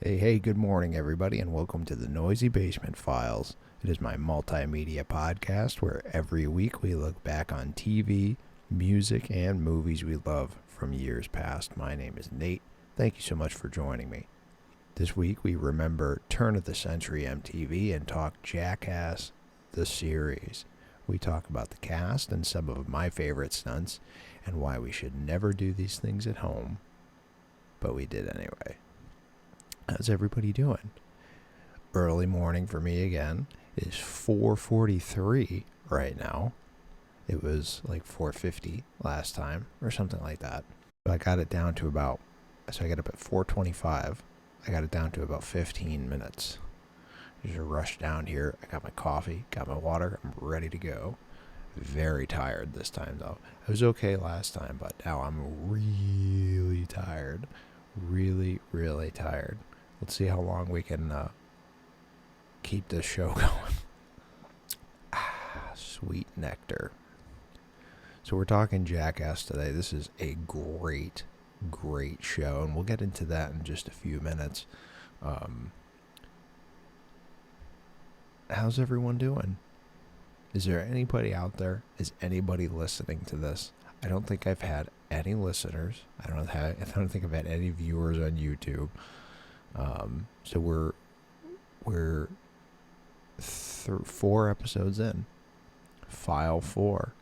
Hey, good morning, everybody, and welcome to the Noisy Basement Files. It is my multimedia podcast where every week we look back on TV, music, and movies we love from years past. My name is Nate. Thank you so much for joining me. This week we remember turn of the century MTV and talk Jackass, the series. We talk about the cast and some of my favorite stunts and why we should never do these things at home, but we did anyway. How's everybody doing? Early morning for me again. It is 4:43 right now. It was like 4:50 last time or something like that. But I got it down to about, so I got up at 4:25. I got it down to about 15 minutes. Just rushed down here. I got my coffee, got my water. I'm ready to go. Very tired this time though. I was okay last time, but now I'm really tired. Really, really tired. Let's see how long we can keep this show going. Sweet nectar. So we're talking Jackass today. This is a great, great show, and we'll get into that in just a few minutes. How's everyone doing? Is there anybody out there? Is anybody listening to this? I don't think I've had any listeners. I don't think I've had any viewers on YouTube. So we're 4 episodes in. File 4.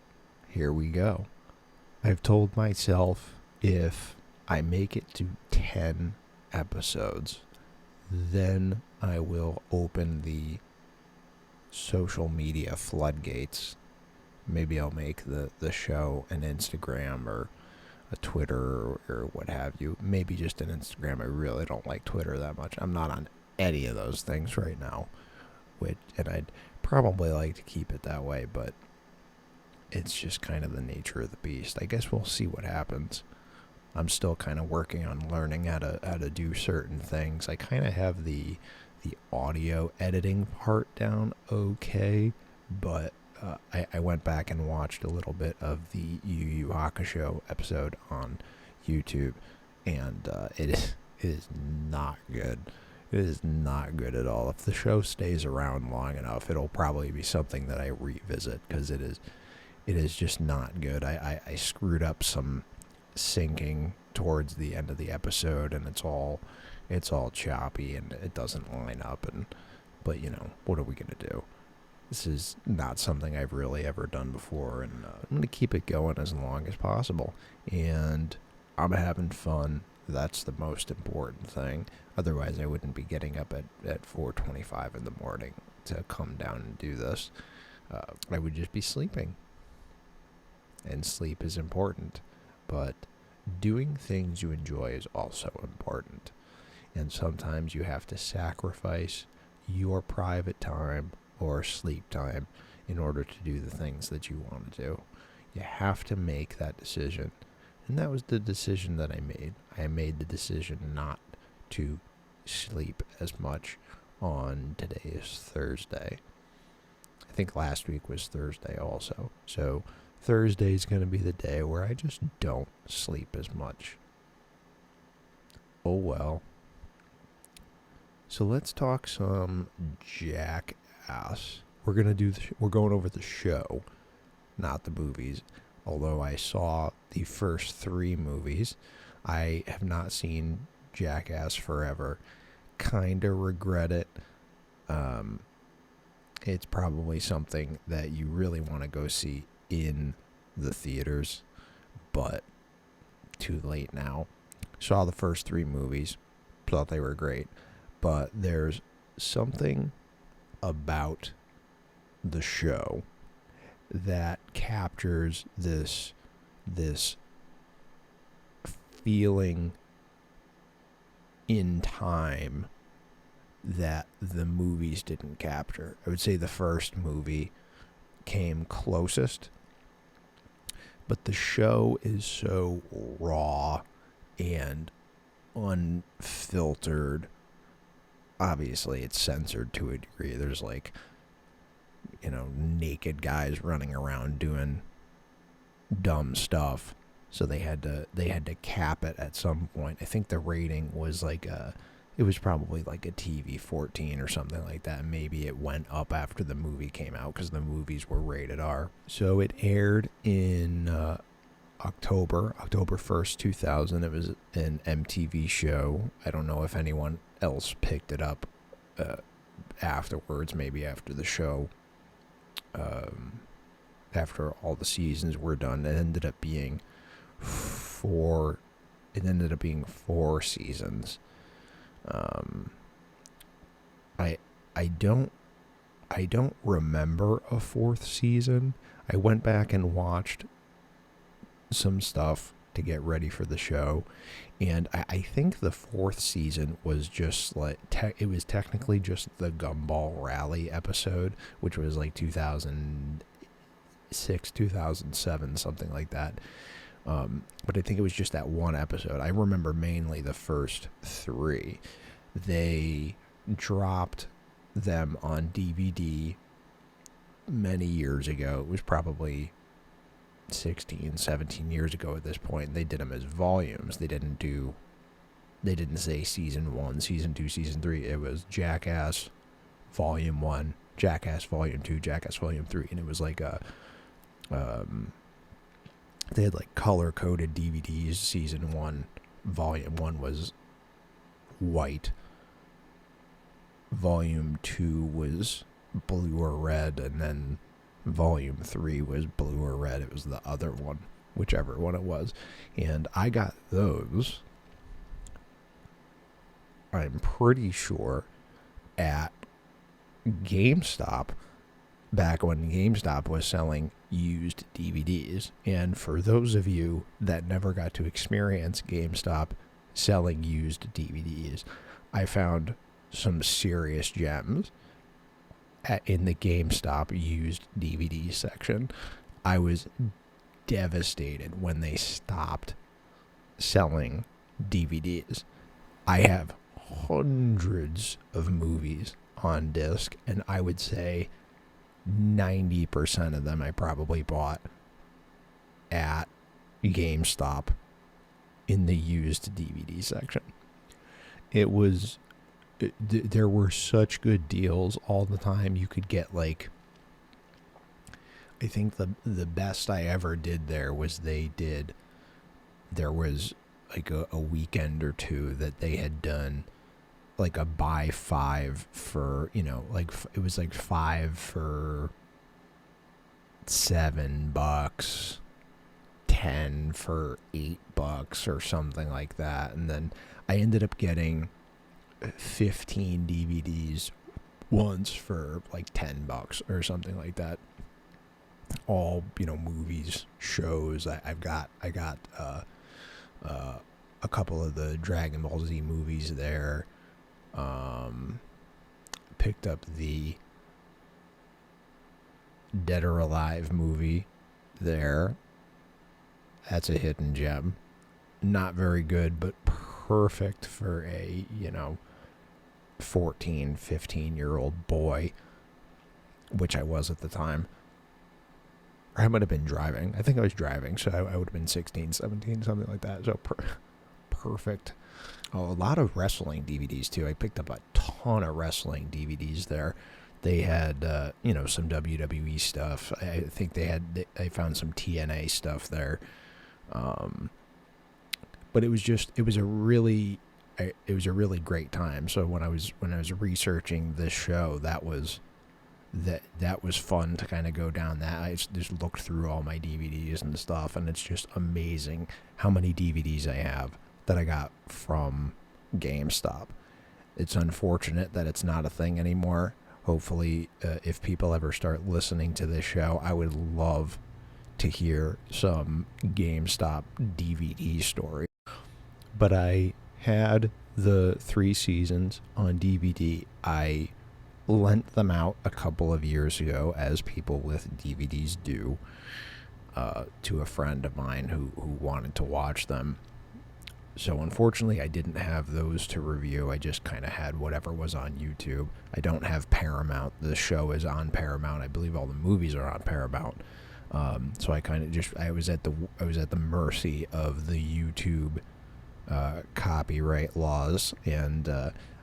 Here we go. I've told myself if I make it to 10 episodes, then I will open the social media floodgates. Maybe I'll make the show an Instagram or a Twitter or what have you. Maybe just an Instagram. I really don't like Twitter that much. I'm not on any of those things right now. And I'd probably like to keep it that way, but it's just kind of the nature of the beast. I guess we'll see what happens. I'm still kind of working on learning how to do certain things. I kind of have the audio editing part down okay, but I went back and watched a little bit of the Yu Yu Hakusho episode on YouTube, and it is not good. It is not good at all. If the show stays around long enough, it'll probably be something that I revisit, because it is just not good. I screwed up some syncing towards the end of the episode, and it's all choppy and it doesn't line up. But you know, what are we gonna do? This is not something I've really ever done before, and I'm going to keep it going as long as possible. And I'm having fun. That's the most important thing. Otherwise, I wouldn't be getting up at 4:25 in the morning to come down and do this. I would just be sleeping. And sleep is important. But doing things you enjoy is also important. And sometimes you have to sacrifice your private time or sleep time in order to do the things that you want to do. You have to make that decision. And that was the decision that I made. I made the decision not to sleep as much on today's Thursday. I think last week was Thursday also. So Thursday is going to be the day where I just don't sleep as much. Oh well. So let's talk some Jackass. We're going over the show, not the movies. Although I saw the first 3 movies, I have not seen Jackass Forever. Kinda regret it. It's probably something that you really want to go see in the theaters, but too late now. Saw the first 3 movies, thought they were great, but there's something about the show that captures this feeling in time that the movies didn't capture. I would say the first movie came closest, but the show is so raw and unfiltered. Obviously it's censored to a degree. There's naked guys running around doing dumb stuff. So they had to cap it at some point. I think the rating was like a It was probably like a TV 14 or something like that. Maybe it went up after the movie came out because the movies were rated R. So it aired in October 1st, 2000. It was an MTV show. I don't know if anyone else picked it up afterwards, maybe after the show, after all the seasons were done. It ended up being four seasons. I don't remember a fourth season. I went back and watched some stuff to get ready for the show, and I think the fourth season was just like it was technically just the Gumball Rally episode, which was like 2006, 2007, something like that. But I think it was just that one episode. I remember mainly the first three. They dropped them on DVD many years ago. It was probably 16, 17 years ago at this point. They did them as volumes. They didn't say season 1, season 2, season 3. It was Jackass Volume 1, Jackass Volume 2, Jackass Volume 3. And it was like they had like color-coded DVDs. Season 1, Volume 1 was white. Volume 2 was blue or red, and then Volume 3 was blue or red. It was the other one, whichever one it was. And I got those, I'm pretty sure, at GameStop, back when GameStop was selling used DVDs. And for those of you that never got to experience GameStop selling used DVDs, I found some serious gems in the GameStop used DVD section. I was devastated when they stopped selling DVDs. I have hundreds of movies on disc, and I would say 90% of them I probably bought at GameStop in the used DVD section. There were such good deals all the time. You could get like, I think the best I ever did there was there was like a weekend or two that they had done like a buy 5 for, like it was like 5 for $7, 10 for $8 or something like that. And then I ended up getting 15 DVDs once for like $10 or something like that. All, movies, shows. I got a couple of the Dragon Ball Z movies there. Picked up the Dead or Alive movie there. That's a hidden gem. Not very good, but perfect for a, 14, 15-year-old boy, which I was at the time. Or I might have been driving. I think I was driving, so I would have been 16, 17, something like that. So perfect. Oh, a lot of wrestling DVDs, too. I picked up a ton of wrestling DVDs there. They had, some WWE stuff. I think I found some TNA stuff there. But it was a really great time. So when I was researching this show, that was fun to kind of go down that. I just looked through all my DVDs and stuff, and it's just amazing how many DVDs I have that I got from GameStop. It's unfortunate that it's not a thing anymore. Hopefully, if people ever start listening to this show, I would love to hear some GameStop DVD story. But I had the 3 seasons on DVD. I lent them out a couple of years ago, as people with DVDs do, to a friend of mine who wanted to watch them. So unfortunately, I didn't have those to review. I just kind of had whatever was on YouTube. I don't have Paramount. The show is on Paramount. I believe all the movies are on Paramount. So I kind of I was at the mercy of the YouTube copyright laws, and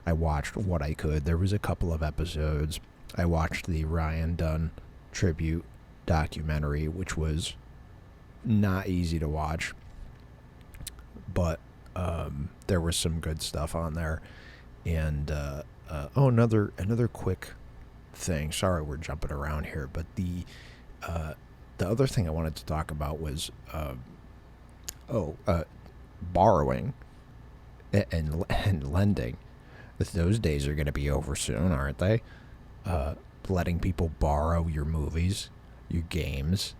I watched what I could. There was a couple of episodes. I watched the Ryan Dunn tribute documentary, which was not easy to watch, but there was some good stuff on there. And another quick thing. Sorry, we're jumping around here, but the other thing I wanted to talk about was borrowing and lending. Those days are going to be over soon, aren't they? Letting people borrow your movies, your games,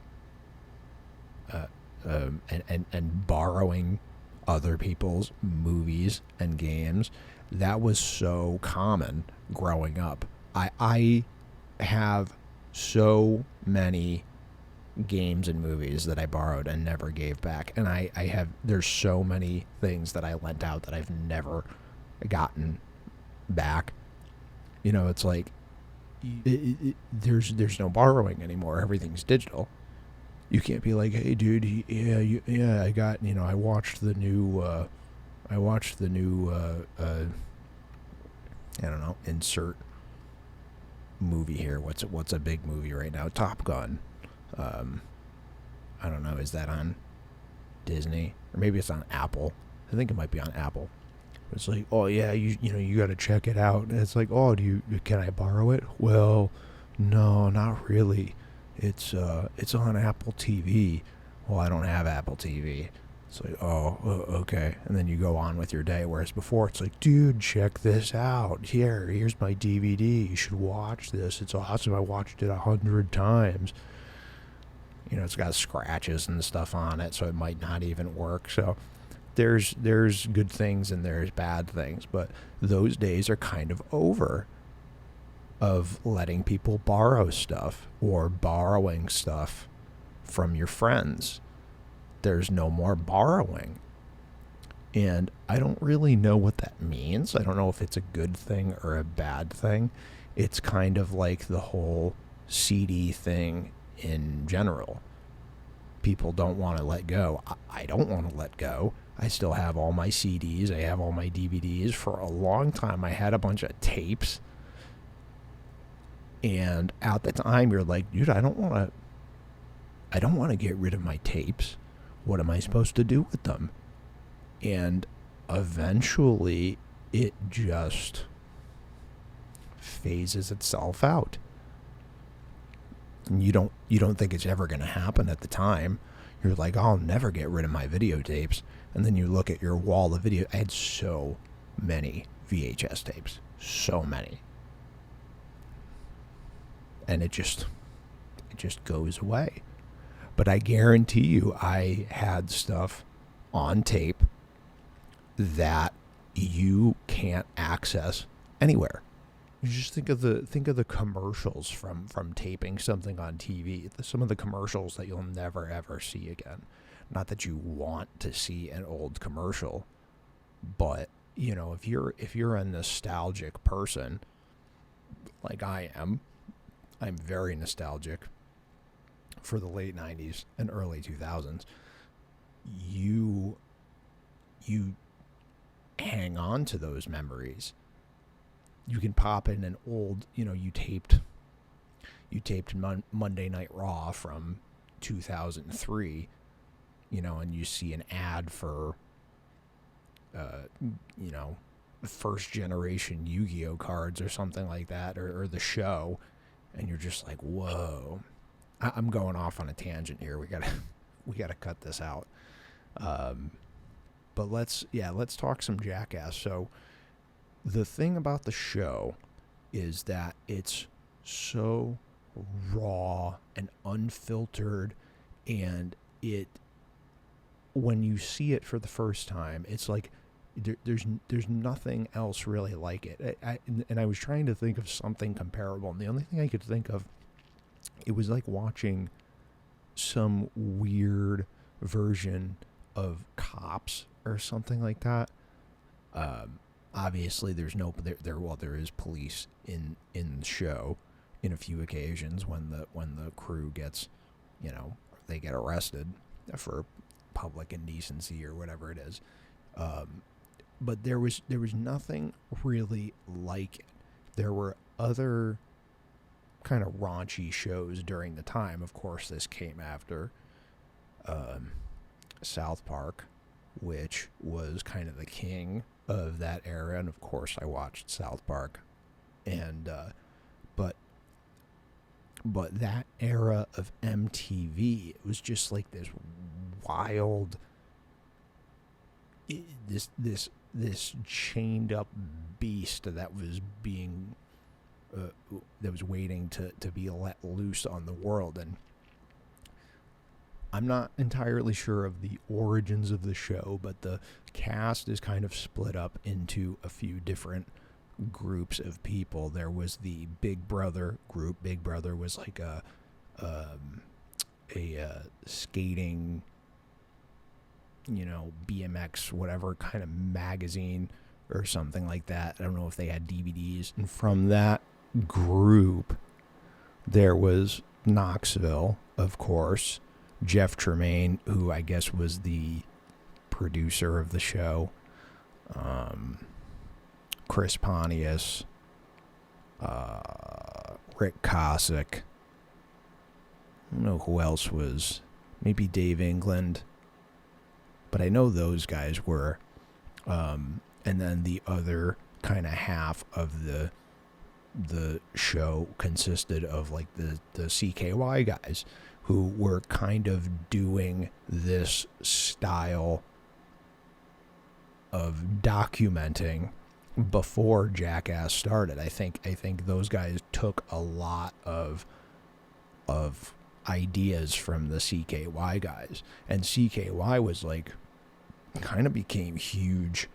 and borrowing other people's movies and games. That was so common growing up. I have so many games and movies that I borrowed and never gave back. And there's so many things that I lent out that I've never gotten back. It's like there's no borrowing anymore. Everything's digital. You can't be like, hey dude, I got, I watched the new I don't know, insert movie here. What's a big movie right now? Top Gun. I don't know, is that on Disney? Or maybe it's on Apple. I think it might be on Apple. It's like, oh yeah, you got to check it out. And it's like, oh, can I borrow it? Well, no, not really. It's on Apple TV. Well, I don't have Apple TV. It's like, oh, okay. And then you go on with your day. Whereas before, it's like, dude, check this out. Here's my DVD. You should watch this. It's awesome. I watched it 100 times. It's got scratches and stuff on it, so it might not even work. So there's good things and there's bad things, but those days are kind of over of letting people borrow stuff or borrowing stuff from your friends. There's no more borrowing. And I don't really know what that means. I don't know if it's a good thing or a bad thing. It's kind of like the whole CD thing in general. People don't want to let go. I don't want to let go. I still have all my CDs. I have all my DVDs. For a long time, I had a bunch of tapes. And at the time, you're like, dude, I don't want to get rid of my tapes. What am I supposed to do with them? And eventually, it just phases itself out. And you don't think it's ever going to happen at the time. You're like, I'll never get rid of my videotapes. And then you look at your wall of video. I had so many VHS tapes. So many. And it just goes away. But I guarantee you, I had stuff on tape that you can't access anywhere. You just think of the commercials from taping something on TV. Some of the commercials that you'll never ever see again. Not that you want to see an old commercial, but if you're a nostalgic person, like I am, I'm very nostalgic for the late 90s and early 2000s. You hang on to those memories. You can pop in an old, you taped Monday Night Raw from 2003, and you see an ad for, first generation Yu-Gi-Oh cards or something like that, or the show, and you're just like, whoa. I'm going off on a tangent here. We gotta cut this out. But let's talk some Jackass. So the thing about the show is that it's so raw and unfiltered, and when you see it for the first time, it's like there's nothing else really like it. I was trying to think of something comparable, and the only thing I could think of, it was like watching some weird version of Cops or something like that. Obviously, there is police in the show in a few occasions when the crew gets, they get arrested for public indecency or whatever it is. But there was nothing really like it. There were other kind of raunchy shows during the time. Of course, this came after South Park, which was kind of the king of that era. And of course, I watched South Park. And but that era of MTV, it was just like this wild, this chained up beast that was being that was waiting to be let loose on the world. And I'm not entirely sure of the origins of the show, but the cast is kind of split up into a few different groups of people. There was the Big Brother group. Big Brother was like a skating, BMX, whatever kind of magazine or something like that. I don't know if they had DVDs. And from that group, there was Knoxville, of course, Jeff Tremaine, who I guess was the producer of the show, Chris Pontius, Rick Cossack. I don't know who else was. Maybe Dave England. But I know those guys were. And then the other kind of half of the show consisted of like the CKY guys, who were kind of doing this style of documenting before Jackass started. I think those guys took a lot of ideas from the CKY guys, and CKY was like kind of became huge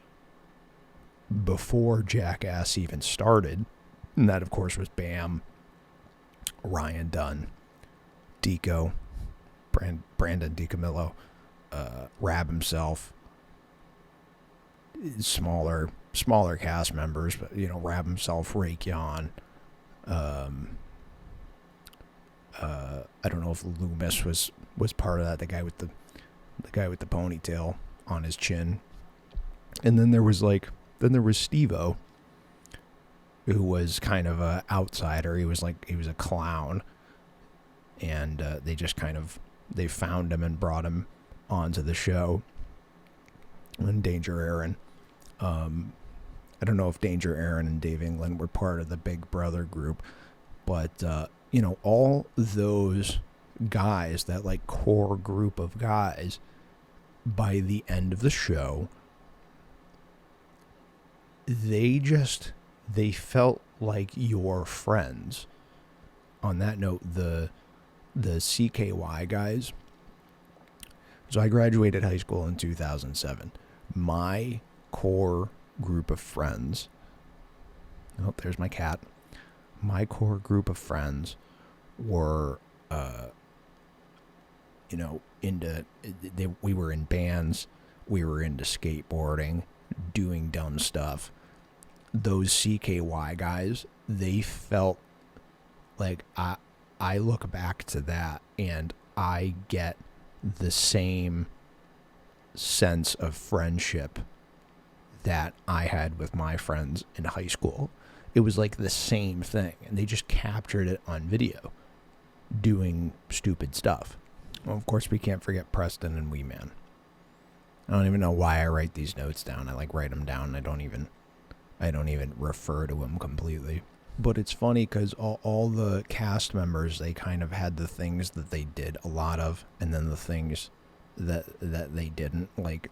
before Jackass even started. And that, of course, was Bam, Ryan Dunn, Deco, Brandon DiCamillo, Rab himself, smaller cast members, but Rab himself, Rake Yon. I don't know if Loomis was part of that. The guy with the ponytail on his chin. And then there was Steve-O, who was kind of a outsider. He was a clown, and they just they found him and brought him onto the show. And Danger Aaron. I don't know if Danger Aaron and Dave England were part of the Big Brother group, but all those guys, that like core group of guys, by the end of the show, they felt like your friends. On that note, the CKY guys. So I graduated high school in 2007. My core group of friends. Oh, there's my cat. My core group of friends were, we were in bands. We were into skateboarding, doing dumb stuff. Those CKY guys, they felt like I look back to that and I get the same sense of friendship that I had with my friends in high school. It was like the same thing, and they just captured it on video doing stupid stuff. Well, of course, we can't forget Preston and Wee Man. I don't even know why I write these notes down. I write them down. I don't even refer to them completely. But it's funny because all the cast members, they kind of had the things that they did a lot of, and then the things that they didn't. Like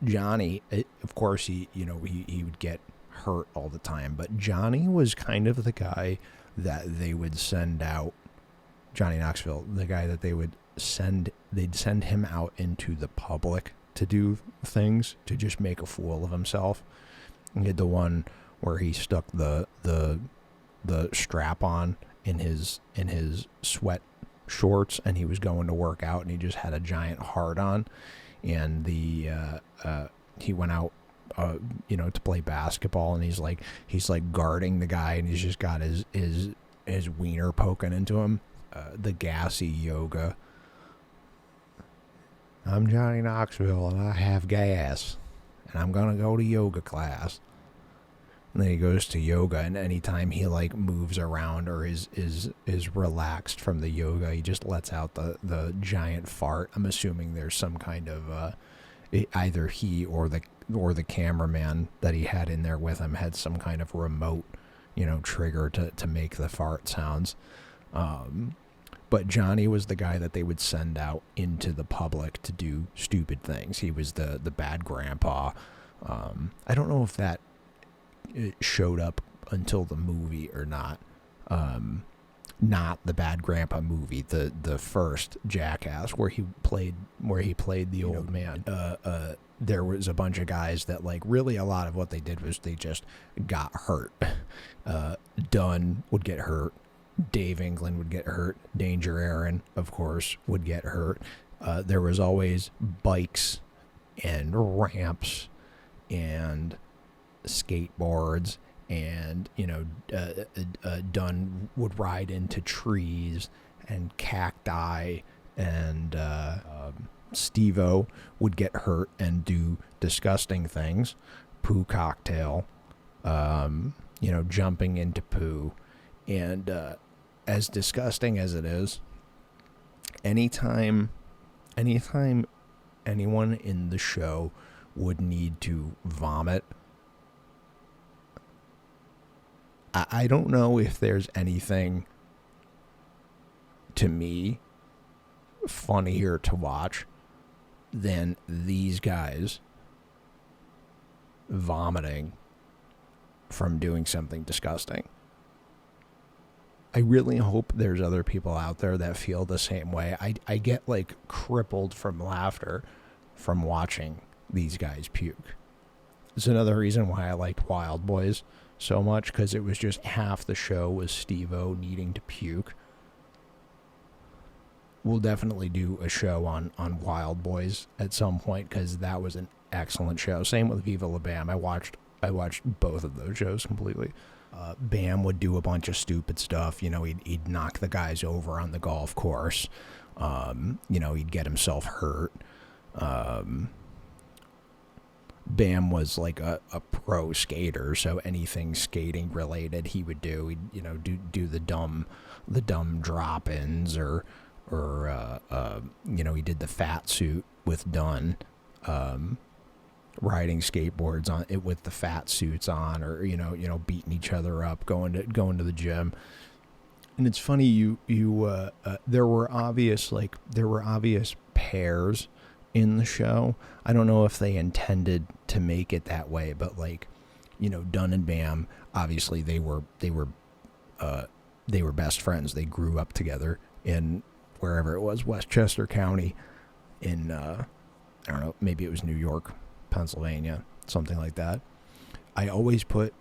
Johnny, of course, he would get hurt all the time, but Johnny was kind of the guy that they would send out. Johnny Knoxville, the guy that they'd send him out into the public to do things, to just make a fool of himself. He had the one where he stuck the strap on in his sweat shorts, and he was going to work out, and he just had a giant hard on, and he went out to play basketball, and he's like guarding the guy, and he's just got his wiener poking into him. The gassy yoga. I'm Johnny Knoxville, and I have gas. and I'm going to go to yoga class. And then he goes to yoga, and anytime he like moves around or is relaxed from the yoga, he just lets out the giant fart. I'm assuming there's some kind of either he or the cameraman that he had in there with him had some kind of remote, trigger to make the fart sounds. But Johnny was the guy that they would send out into the public to do stupid things. He was the bad grandpa. I don't know if that showed up until the movie or not. Not the Bad Grandpa movie, the first Jackass where he played the old man. There was a bunch of guys that like really a lot of what they did was they just got hurt. Dunn would get hurt. Dave England would get hurt. Danger Aaron, of course, would get hurt. There was always bikes and ramps and skateboards, and Dunn would ride into trees and cacti, and Steve-O would get hurt and do disgusting things, poo cocktail, jumping into poo, and as disgusting as it is, anytime anyone in the show would need to vomit, I don't know if there's anything, to me, funnier to watch than these guys vomiting from doing something disgusting. I really hope there's other people out there that feel the same way. I get like crippled from laughter from watching these guys puke. It's another reason why I liked Wild Boys so much, because it was just half the show was Steve-O needing to puke. We'll definitely do a show on Wild Boys at some point, because that was an excellent show. Same with Viva La Bam. I watched both of those shows completely. Bam would do a bunch of stupid stuff. He'd knock the guys over on the golf course. He'd get himself hurt. Bam was like a pro skater, so anything skating related he would do. He'd do the dumb drop-ins, or he did the fat suit with Dunn, riding skateboards on it with the fat suits on, or beating each other up, going to the gym. And it's funny, there were obvious pairs in the show. I don't know if they intended to make it that way, but Dunn and Bam, obviously they were best friends. They grew up together in wherever it was, Westchester County, in I don't know, maybe it was New York, Pennsylvania, something like that. I always put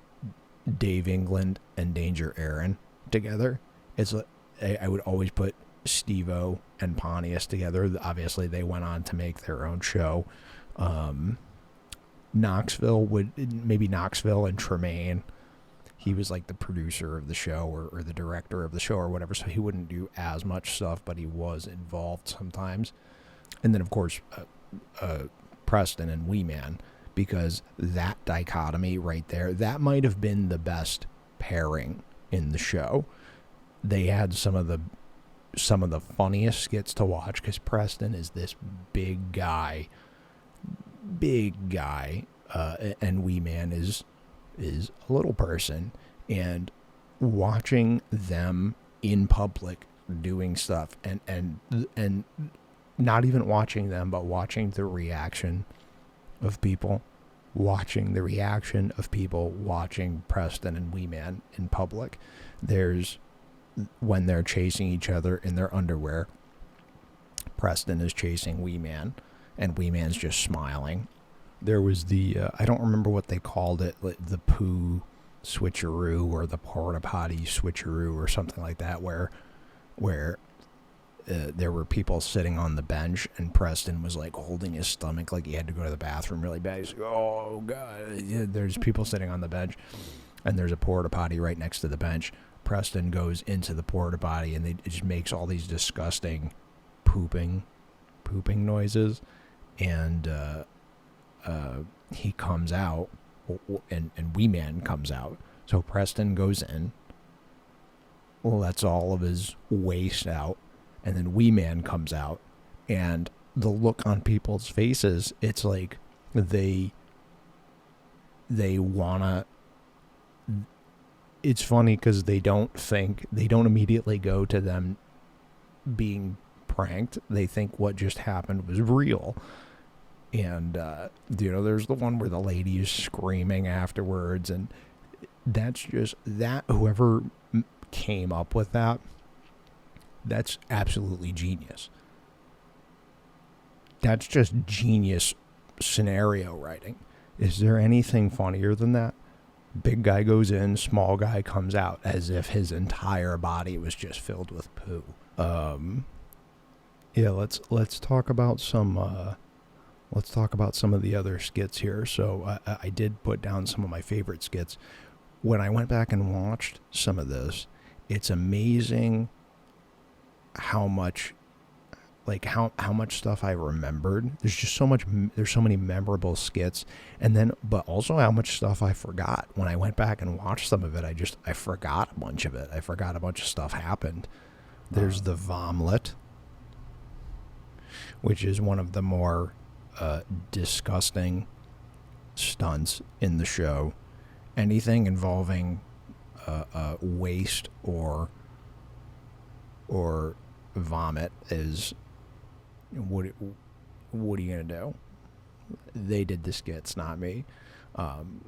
Dave England and Danger Aaron together. I would always put Steve-O and Pontius together. Obviously, they went on to make their own show. Knoxville and Tremaine. He was like the producer of the show, or the director of the show, or whatever, so he wouldn't do as much stuff, but he was involved sometimes. And then, of course, Preston and Wee Man, because that dichotomy right there, that might have been the best pairing in the show. They had some of the funniest skits to watch, because Preston is this big guy, and Wee Man is a little person, and watching them in public doing stuff, and not even watching them, but watching the reaction of people, watching Preston and Wee Man in public. There's when they're chasing each other in their underwear, Preston is chasing Wee Man, and Wee Man's just smiling. There was the, I don't remember what they called it, the poo switcheroo, or the porta potty switcheroo, or something like that, where there were people sitting on the bench, and Preston was like holding his stomach like he had to go to the bathroom really bad. He's like, oh God, yeah, there's people sitting on the bench, and there's a porta potty right next to the bench. Preston goes into the porta potty, and it just makes all these disgusting pooping noises, and he comes out, and Wee Man comes out. So Preston goes in, lets all of his waste out, and then Wee Man comes out, and the look on people's faces, it's like they wanna. It's funny because they don't immediately go to them being pranked. They think what just happened was real. And, there's the one where the lady is screaming afterwards, and that's just that. Whoever came up with that, that's absolutely genius. That's just genius scenario writing. Is there anything funnier than that? Big guy goes in, small guy comes out, as if his entire body was just filled with poo. Yeah, let's talk about some of the other skits here. So I did put down some of my favorite skits. When I went back and watched some of this, it's amazing how much stuff I remembered. There's just so many memorable skits, but also how much stuff I forgot. When I went back and watched some of it, I forgot a bunch of it. I forgot a bunch of stuff happened. There's the vomlet, which is one of the more disgusting stunts in the show. Anything involving waste or vomit is what are you gonna do? They did the skits, not me.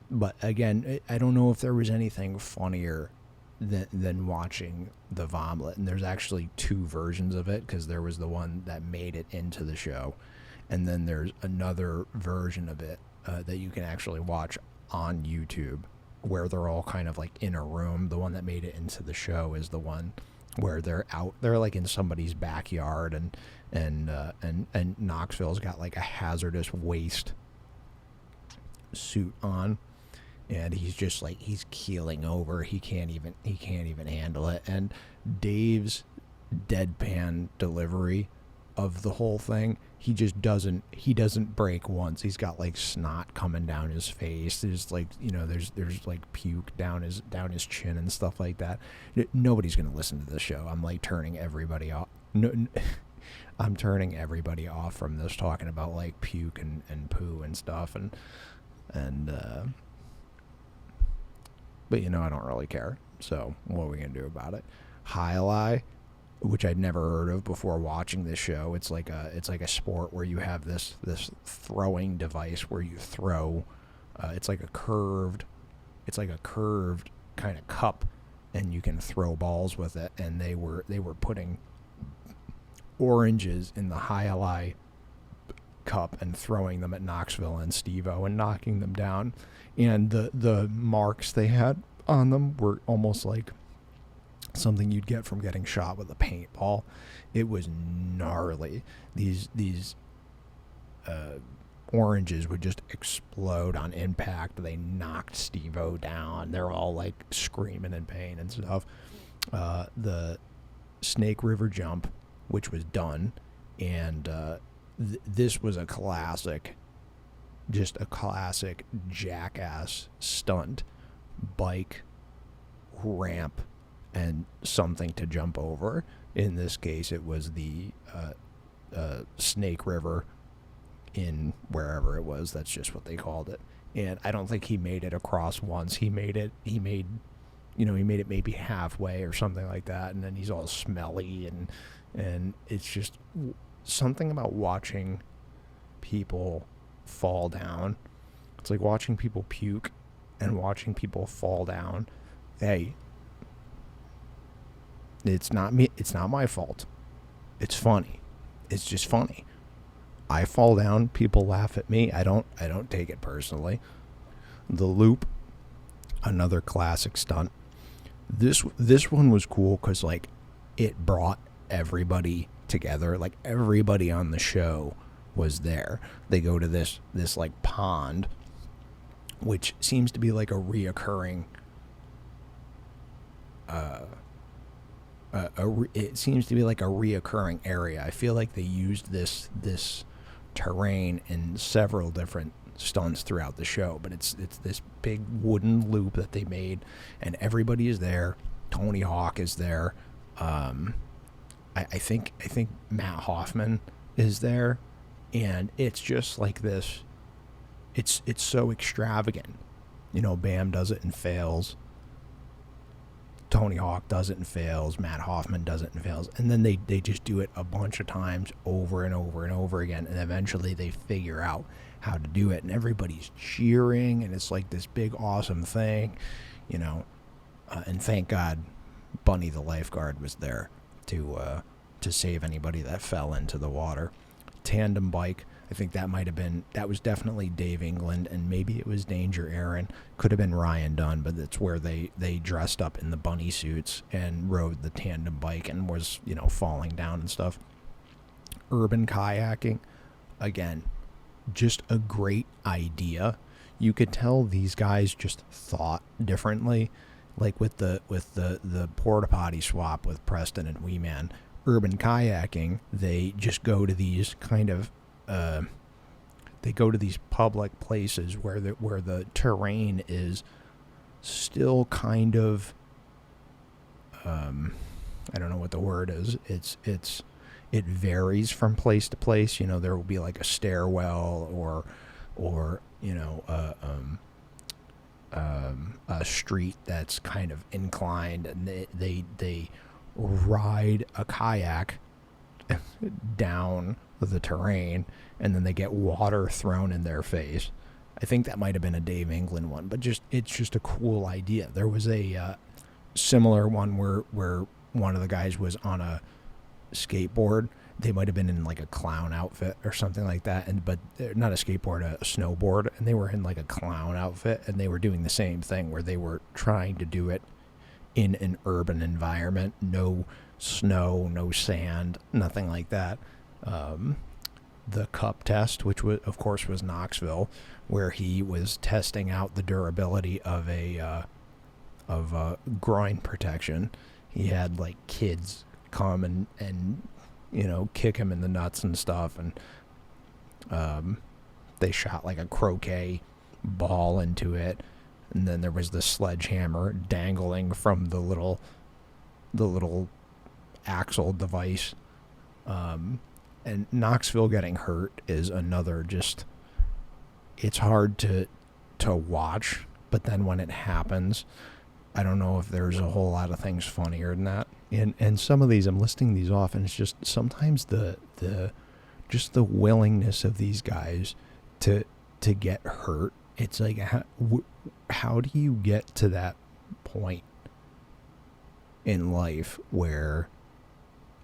But again, I don't know if there was anything funnier than watching the vomit. And there's actually two versions of it, because there was the one that made it into the show, and then there's another version of it that you can actually watch on YouTube, where they're all kind of like in a room. The one that made it into the show is the one where they're like in somebody's backyard, and Knoxville's got like a hazardous waste suit on, and he's just like, he's keeling over. He can't even handle it. And Dave's deadpan delivery of the whole thing, he doesn't break once. He's got like snot coming down his face. There's like, there's like puke down his chin and stuff like that. Nobody's going to listen to this show. I'm like turning everybody off. I'm turning everybody off from this, talking about like puke and poo and stuff. But I don't really care. So what are we going to do about it? Highlight, which I'd never heard of before watching this show. It's like a sport where you have this throwing device where you throw. It's like a curved kind of cup, and you can throw balls with it. And they were putting oranges in the Highlight cup and throwing them at Knoxville and Steve-O and knocking them down. And the marks they had on them were almost like something you'd get from getting shot with a paintball. It was gnarly. These oranges would just explode on impact. They knocked Steve-O down. They're all like screaming in pain and stuff. The Snake River jump, which was done, and this was a classic Jackass stunt. Bike, ramp, and something to jump over. In this case, it was the Snake River in wherever it was. That's just what they called it. And I don't think he made it across once. He made it maybe halfway or something like that. And then he's all smelly, and it's just something about watching people fall down. It's like watching people puke and watching people fall down. Hey, it's not me. It's not my fault. It's funny. It's just funny. I fall down. People laugh at me. I don't take it personally. The loop, another classic stunt. This one was cool because like it brought everybody together. Like everybody on the show was there. They go to this like pond, which seems to be like a reoccurring. It seems to be like a reoccurring area. I feel like they used this terrain in several different stunts throughout the show, but it's this big wooden loop that they made, and everybody is there. Tony Hawk is there. I think Matt Hoffman is there, and it's just like this. It's so extravagant. Bam does it and fails. Tony Hawk does it and fails. Matt Hoffman does it and fails. And then they just do it a bunch of times over and over and over again. And eventually they figure out how to do it. And everybody's cheering. And it's like this big, awesome thing. And thank God Bunny the lifeguard was there to save anybody that fell into the water. Tandem bike. I think that was definitely Dave England, and maybe it was Danger Aaron. Could have been Ryan Dunn, but that's where they dressed up in the bunny suits and rode the tandem bike and was, falling down and stuff. Urban kayaking, again, just a great idea. You could tell these guys just thought differently, like with the porta potty swap with Preston and Wee Man. Urban kayaking, they just go to these kind of they go to these public places where the terrain is still kind of I don't know what the word is. It varies from place to place. There will be like a stairwell or a street that's kind of inclined, and they ride a kayak down the terrain, and then they get water thrown in their face. I think that might have been a Dave England one, but it's just a cool idea. There was a similar one where one of the guys was on a skateboard. They might have been in like a clown outfit or something like that, but not a skateboard, a snowboard, and they were in like a clown outfit, and they were doing the same thing where they were trying to do it in an urban environment. No snow, no sand, nothing like that. The cup test, which was, of course, was Knoxville, where he was testing out the durability of a groin protection. He had like kids come and kick him in the nuts and stuff, and they shot like a croquet ball into it, and then there was the sledgehammer dangling from the little axle device. And Knoxville getting hurt is another it's hard to watch, but then when it happens, I don't know if there's a whole lot of things funnier than that. And some of these, I'm listing these off, and it's just sometimes the willingness of these guys to get hurt. It's like, how do you get to that point in life where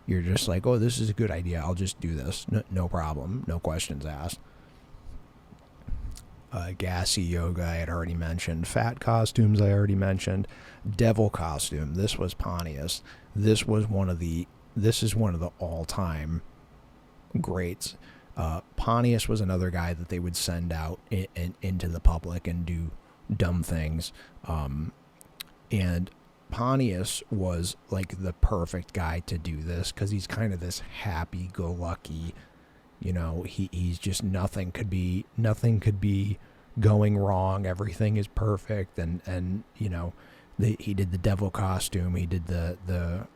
you're just like, oh, this is a good idea, I'll just do this. No problem. No questions asked. Gassy yoga I had already mentioned. Fat costumes I already mentioned. Devil costume. This was Pontius. This is one of the all-time greats. Pontius was another guy that they would send out into the public and do dumb things. And Pontius was like the perfect guy to do this because he's kind of this happy-go-lucky, he's just nothing could be going wrong. Everything is perfect, and he did the devil costume. He did the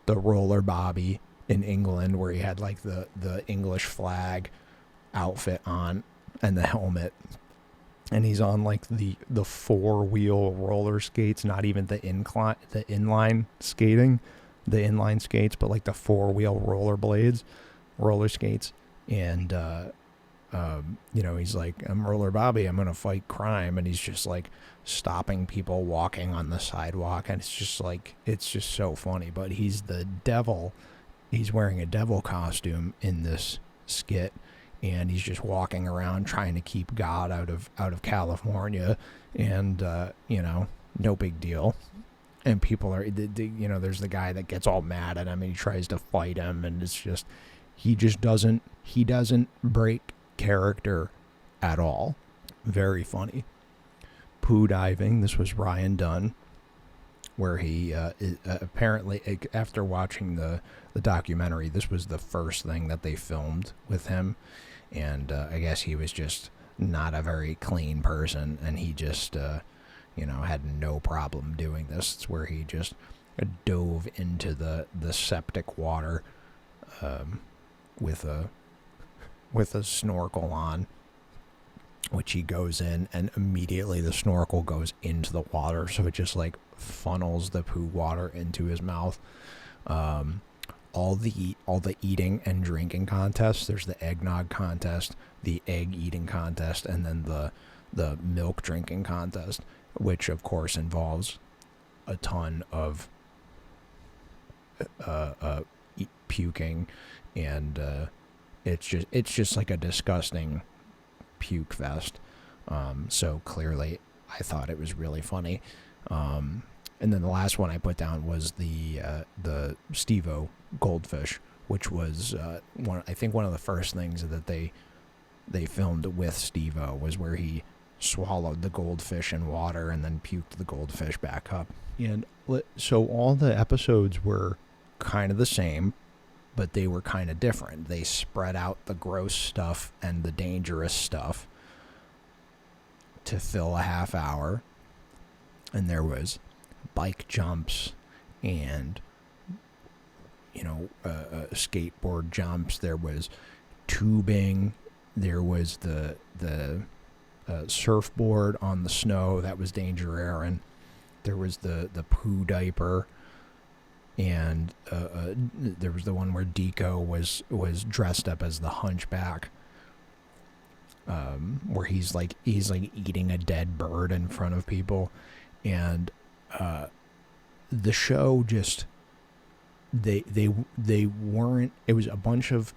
roller bobby in England, where he had like the English flag outfit on and the helmet. And he's on like the 4-wheel roller skates, not even the inline skates, but like the 4-wheel roller skates. And, he's like, I'm Roller Bobby, I'm going to fight crime. And he's just like stopping people walking on the sidewalk. And it's just so funny. But he's the devil. He's wearing a devil costume in this skit. And he's just walking around trying to keep God out of California, and no big deal. And people are, there's the guy that gets all mad at him and he tries to fight him, and it's just he doesn't break character at all. Very funny. Poo diving. This was Ryan Dunn. where he apparently, after watching the documentary, this was the first thing that they filmed with him, and I guess he was just not a very clean person, and he just had no problem doing this. It's where he just dove into the septic water with a snorkel on, which he goes in, and immediately the snorkel goes into the water, so it just like funnels the poo water into his mouth. All the eating and drinking contests. There's the eggnog contest, the egg eating contest, and then the milk drinking contest, which of course involves a ton of puking, and it's just like a disgusting puke fest. So clearly I thought it was really funny. And then the last one I put down was the Steve-O goldfish, which was one of the first things that they filmed with Steve-O, was where he swallowed the goldfish in water and then puked the goldfish back up. And so all the episodes were kind of the same, but they were kind of different. They spread out the gross stuff and the dangerous stuff to fill a half hour. And there was bike jumps and skateboard jumps. There was tubing. There was the surfboard on the snow. That was Danger Aaron. There was the poo diaper. And there was the one where Deco was dressed up as the Hunchback, where he's like eating a dead bird in front of people. And the show just they weren't. It was a bunch of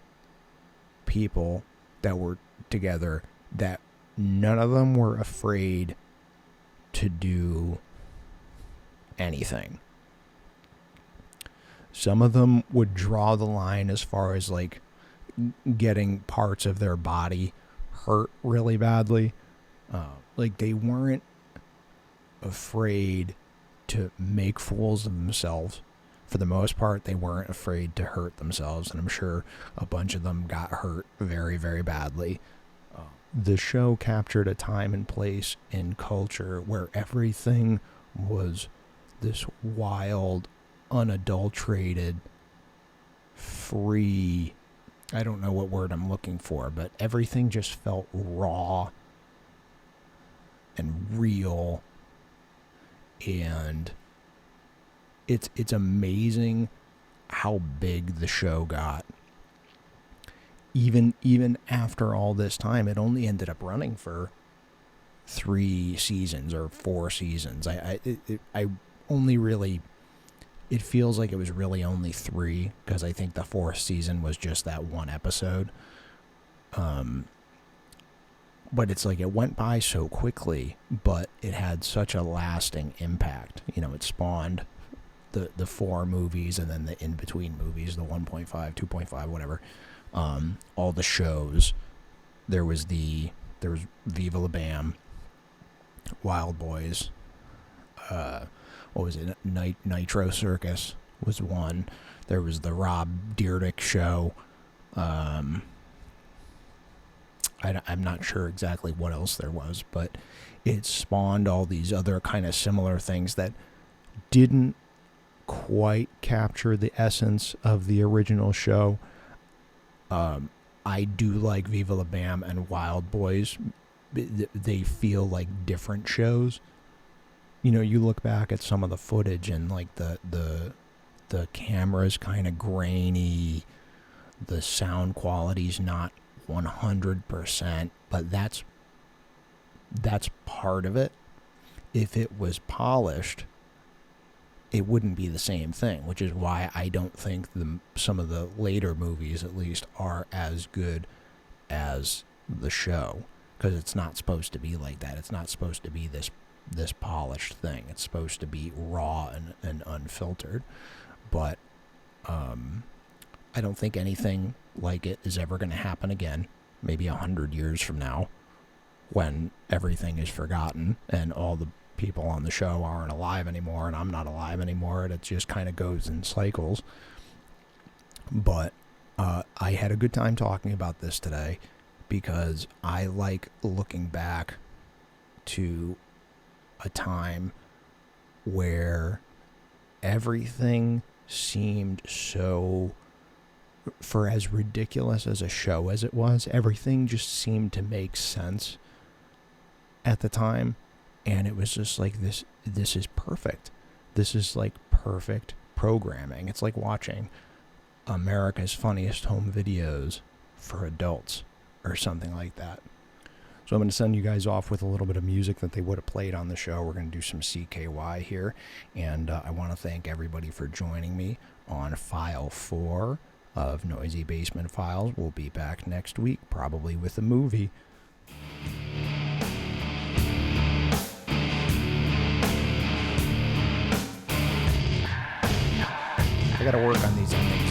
people that were together that none of them were afraid to do anything. Some of them would draw the line as far as like getting parts of their body hurt really badly. Like they weren't afraid to make fools of themselves. For the most part, they weren't afraid to hurt themselves, and I'm sure a bunch of them got hurt very, very badly. The show captured a time and place in culture where everything was this wild, unadulterated, free, I don't know what word I'm looking for, but everything just felt raw and real. And it's amazing how big the show got. Even after all this time, it only ended up running for 3 seasons or 4 seasons. I only really, it feels like it was really only 3, because I think the 4th season was just that one episode. But it's like it went by so quickly, but it had such a lasting impact. It spawned the 4 movies, and then the in-between movies, the 1.5, 2.5, whatever. All the shows. There was Viva La Bam, Wild Boys, what was it? Nitro Circus was one. There was the Rob Dyrdek show. I'm not sure exactly what else there was, but it spawned all these other kind of similar things that didn't quite capture the essence of the original show. I do like Viva La Bam and Wild Boys. They feel like different shows. You look back at some of the footage, and like the camera's kind of grainy, the sound quality's not 100%, but that's part of it. If it was polished, it wouldn't be the same thing, which is why I don't think some of the later movies, at least, are as good as the show, because it's not supposed to be like that. It's not supposed to be this polished thing. It's supposed to be raw and unfiltered. But I don't think anything like it is ever going to happen again. Maybe 100 years from now, when everything is forgotten and all people on the show aren't alive anymore, and I'm not alive anymore, and it just kind of goes in cycles. But I had a good time talking about this today because I like looking back to a time where everything seemed so, for as ridiculous as a show as it was, everything just seemed to make sense at the time. And it was just like, this is perfect. This is like perfect programming. It's like watching America's Funniest Home Videos for adults or something like that. So I'm going to send you guys off with a little bit of music that they would have played on the show. We're going to do some CKY here. And I want to thank everybody for joining me on File 4 of Noisy Basement Files. We'll be back next week, probably with a movie. I got to work on these endings.